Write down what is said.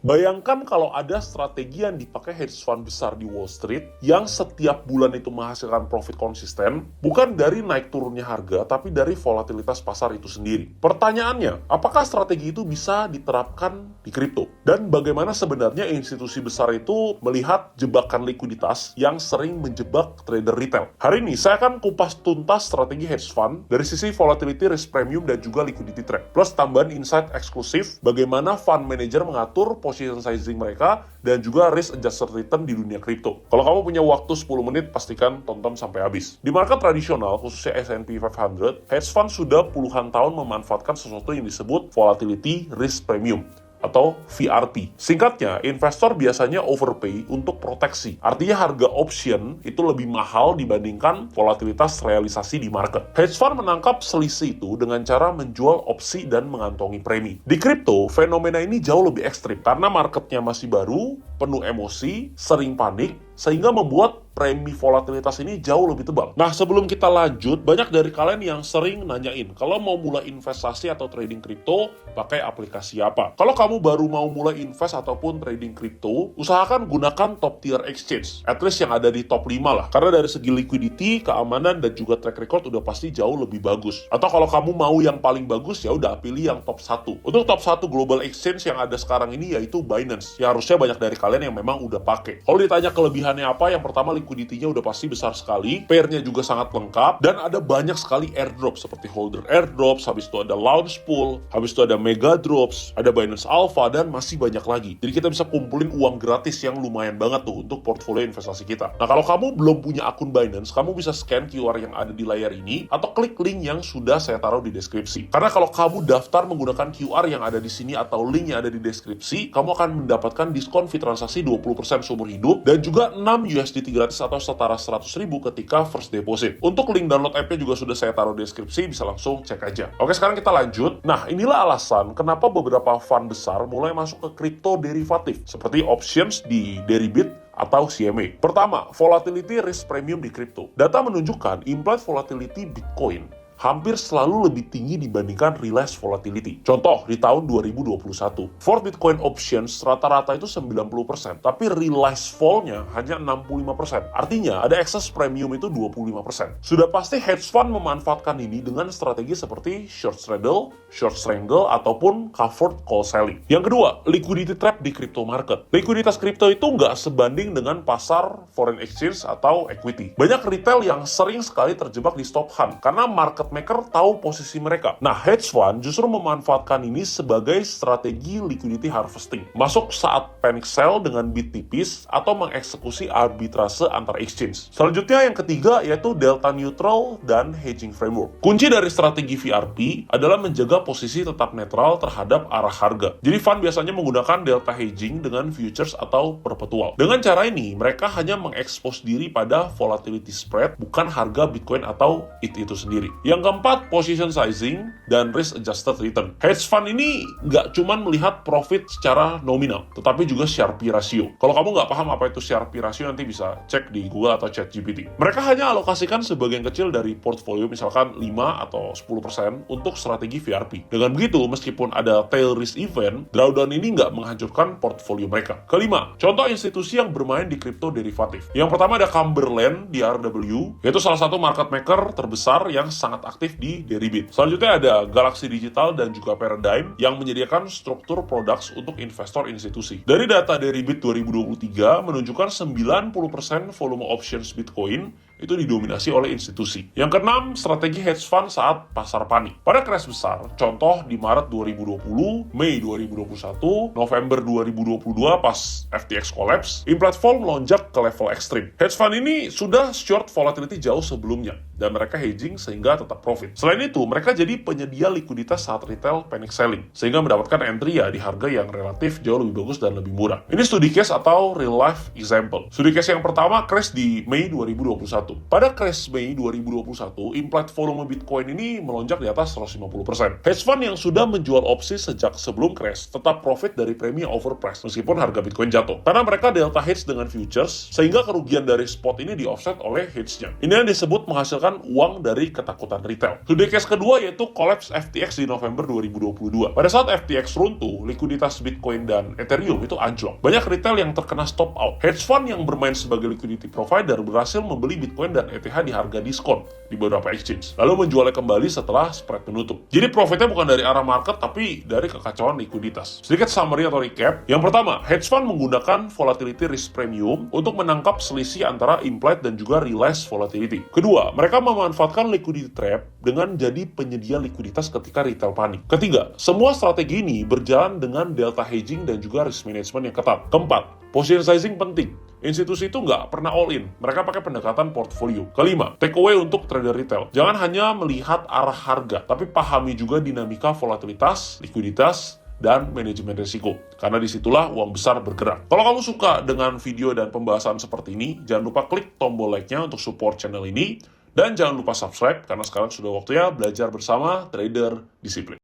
Bayangkan kalau ada strategi yang dipakai hedge fund besar di Wall Street yang setiap bulan itu menghasilkan profit konsisten, bukan dari naik turunnya harga, tapi dari volatilitas pasar itu sendiri. Pertanyaannya, apakah strategi itu bisa diterapkan di kripto? Dan bagaimana sebenarnya institusi besar itu melihat jebakan likuiditas yang sering menjebak trader retail? Hari ini saya akan kupas tuntas strategi hedge fund dari sisi volatility, risk premium, dan juga liquidity trap. Plus tambahan insight eksklusif bagaimana fund manager mengatur position sizing mereka dan juga risk adjusted return di dunia kripto. Kalau kamu punya waktu 10 menit, pastikan tonton sampai habis. Di market tradisional, khususnya S&P 500, hedge fund sudah puluhan tahun memanfaatkan sesuatu yang disebut volatility risk premium atau VRP. Singkatnya, investor biasanya overpay untuk proteksi. Artinya harga option itu lebih mahal dibandingkan volatilitas realisasi di market. Hedge fund menangkap selisih itu dengan cara menjual opsi dan mengantongi premi. Di kripto, fenomena ini jauh lebih ekstrim karena marketnya masih baru, penuh emosi, sering panik, sehingga membuat premi volatilitas ini jauh lebih tebal. Nah, sebelum kita lanjut, banyak dari kalian yang sering nanyain, kalau mau mulai investasi atau trading kripto, pakai aplikasi apa? Kalau kamu baru mau mulai invest ataupun trading kripto, usahakan gunakan top tier exchange, at least yang ada di top 5 lah. Karena dari segi liquidity, keamanan, dan juga track record udah pasti jauh lebih bagus. Atau kalau kamu mau yang paling bagus, ya udah pilih yang top 1. Untuk top 1 global exchange yang ada sekarang ini yaitu Binance, yang harusnya banyak dari kalian yang memang udah pakai. Kalau ditanya kelebihannya apa, yang pertama liquidity-nya udah pasti besar sekali, pair-nya juga sangat lengkap, dan ada banyak sekali airdrop seperti holder airdrops, habis itu ada launch pool, habis itu ada mega drops, ada Binance Alpha, dan masih banyak lagi. Jadi kita bisa kumpulin uang gratis yang lumayan banget tuh untuk portfolio investasi kita. Nah, kalau kamu belum punya akun Binance, kamu bisa scan QR yang ada di layar ini atau klik link yang sudah saya taruh di deskripsi. Karena kalau kamu daftar menggunakan QR yang ada di sini atau link yang ada di deskripsi, kamu akan mendapatkan diskon fee transaksi 20% seumur hidup dan juga 6 USDT gratis atau setara 100.000 ketika first deposit. Untuk link download app-nya juga sudah saya taruh di deskripsi, bisa langsung cek aja. Oke, sekarang kita lanjut. Nah, inilah alasan kenapa beberapa fund besar mulai masuk ke kripto derivatif, seperti options di Deribit atau CME. Pertama, volatility risk premium di kripto. Data menunjukkan implied volatility Bitcoin hampir selalu lebih tinggi dibandingkan realized volatility. Contoh, di tahun 2021, for Bitcoin options rata-rata itu 90%, tapi realized fall-nya hanya 65%. Artinya, ada excess premium itu 25%. Sudah pasti hedge fund memanfaatkan ini dengan strategi seperti short straddle, short strangle, ataupun covered call selling. Yang kedua, liquidity trap di crypto market. Likuiditas kripto itu nggak sebanding dengan pasar foreign exchange atau equity. Banyak retail yang sering sekali terjebak di stop hunt, karena market maker tahu posisi mereka. Nah, hedge fund justru memanfaatkan ini sebagai strategi liquidity harvesting. Masuk saat panic sell dengan bid tipis atau mengeksekusi arbitrase antar exchange. Selanjutnya yang ketiga yaitu delta neutral dan hedging framework. Kunci dari strategi VRP adalah menjaga posisi tetap netral terhadap arah harga. Jadi fund biasanya menggunakan delta hedging dengan futures atau perpetual. Dengan cara ini, mereka hanya mengekspos diri pada volatility spread, bukan harga Bitcoin atau ETH itu sendiri. Yang keempat, position sizing dan risk adjusted return. Hedge fund ini nggak cuma melihat profit secara nominal, tetapi juga Sharpe ratio. Kalau kamu nggak paham apa itu Sharpe ratio, nanti bisa cek di Google atau ChatGPT. Mereka hanya alokasikan sebagian kecil dari portfolio, misalkan 5 atau 10% untuk strategi VRP. Dengan begitu, meskipun ada tail risk event, drawdown ini nggak menghancurkan portfolio mereka. Kelima, contoh institusi yang bermain di kripto derivatif. Yang pertama ada Cumberland di RW, yaitu salah satu market maker terbesar yang sangat aktif di Deribit. Selanjutnya ada Galaxy Digital dan juga Paradigm yang menyediakan struktur products untuk investor institusi. Dari data Deribit 2023 menunjukkan 90% volume options Bitcoin itu didominasi oleh institusi. Yang keenam, strategi hedge fund saat pasar panik. Pada crash besar, contoh di Maret 2020, Mei 2021, November 2022 pas FTX collapse, implied vol melonjak ke level ekstrim. Hedge fund ini sudah short volatility jauh sebelumnya, dan mereka hedging sehingga tetap profit. Selain itu, mereka jadi penyedia likuiditas saat retail panic selling, sehingga mendapatkan entry ya di harga yang relatif jauh lebih bagus dan lebih murah. Ini studi case atau real life example. Studi case yang pertama crash di Mei 2021. Pada crash Mei 2021, implied volume Bitcoin ini melonjak di atas 150%. Hedge fund yang sudah menjual opsi sejak sebelum crash tetap profit dari premi overpriced meskipun harga Bitcoin jatuh. Karena mereka delta hedge dengan futures, sehingga kerugian dari spot ini di offset oleh hedge-nya. Ini yang disebut menghasilkan menghasilkan uang dari ketakutan retail. Studi case kedua yaitu collapse FTX di November 2022. Pada saat FTX runtuh, likuiditas Bitcoin dan Ethereum itu anjlok. Banyak retail yang terkena stop out. Hedge fund yang bermain sebagai liquidity provider berhasil membeli Bitcoin dan ETH di harga diskon di beberapa exchange, lalu menjualnya kembali setelah spread menutup. Jadi profitnya bukan dari arah market, tapi dari kekacauan likuiditas. Sedikit summary atau recap. Yang pertama, hedge fund menggunakan volatility risk premium untuk menangkap selisih antara implied dan juga realized volatility. Kedua, mereka memanfaatkan liquidity trap dengan jadi penyedia likuiditas ketika retail panik. Ketiga, semua strategi ini berjalan dengan delta hedging dan juga risk management yang ketat. Keempat, position sizing penting. Institusi itu nggak pernah all in, mereka pakai pendekatan portfolio. Kelima, takeaway untuk trader retail. Jangan hanya melihat arah harga, tapi pahami juga dinamika volatilitas, likuiditas, dan manajemen risiko. Karena disitulah uang besar bergerak. Kalau kamu suka dengan video dan pembahasan seperti ini, jangan lupa klik tombol like-nya untuk support channel ini. Dan jangan lupa subscribe, karena sekarang sudah waktunya belajar bersama trader disiplin.